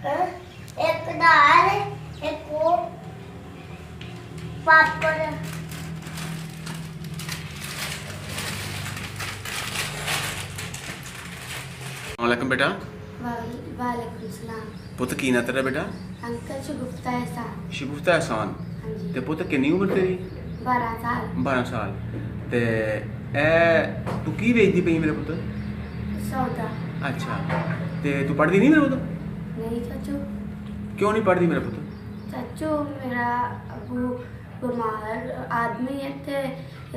एक दाल एक वो पापड़ वालेकुम बेटा। वालेकुम सलाम। पुत की ना तेरा बेटा? अंकल शगुफ्ता एहसान। शगुफ्ता एहसान। हाँ जी। ते पुत कितनी उम्र तेरी? 12 साल। 12 साल। ते ए तू की वेचदी पई मेरे पुत? सौदा। अच्छा ते तू पढ़दी नहीं मेरे पुत? नहीं चाचू। क्यों नहीं पढ़दी मेरे पुत? चाचू मेरा अबू बीमार आदमी है ते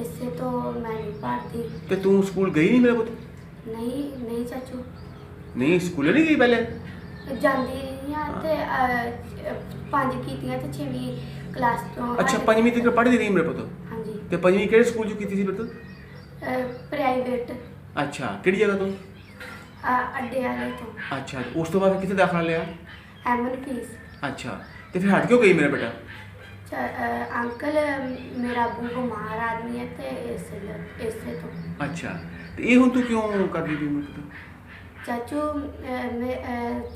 इससे तो मैं नहीं पढ़ती। ते तू स्कूल गई नहीं मेरे पुत? नहीं नहीं चाचू। नहीं स्कूल नहीं गई पहले? ਜਾਂਦੀ ਰਹੀ ਹਾਂ ਤੇ 5 ਕੀਤੀਆਂ ਤੇ 6ਵੀਂ ਕਲਾਸ ਤੋਂ। अच्छा पंजवीं तक पढ़दी रही मेरे पुत? ਹਾਂਜੀ। ते पंजवीं किहड़े स्कूल च कीती सी पुत? ਪ੍ਰਾਈਵੇਟ अच्छा किहड़ी जगह तो? ਅੱਡੇ ਵਾਲੇ ਤੋਂ। अच्छा उस तो बाद कित्थे दाखला लिया? ਐਮਨ ਫੀਸ। अच्छा ते फिर हट क्यों गई मेरा बेटा? अंकल मेरा अबू बीमार आदमी है ते इसे तो। अच्छा ते ये हुण तू क्यों कर दी मेरे पुत? चाचू मैं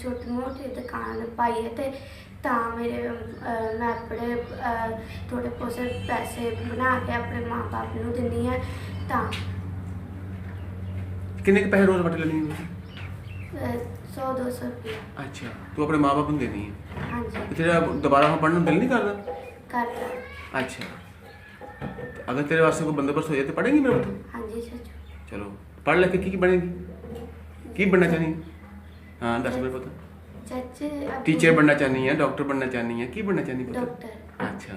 छोटी मोटी दुकान पाई है ते तां मेरे मैं अपने थोड़े बहुत पैसे बना के अपने माँ बाप नूं दिंदी है तां। किन्ने के पैसे रोज वट लेनी है? 100-200 रुपया। अच्छा तू अपने माँ बाप को देनी है? हाँ जी। ते तेरा दोबारा वहाँ पढ़ने दिल नहीं करता? करता। अच्छा अगर तेरे वास्ते कोई बंदोबस्त हो जाए तो पढ़ेंगी मेरे पुत? हाँ जी चाचू। चलो पढ़ लिख के की बनेगी? की बनना चाहनी है? हाँ दस मेरे पुत। चाचे टीचर बनना चाहनी है, डॉक्टर बनना चाहनी है, की बनना चाहनी पुत? डॉक्टर। अच्छा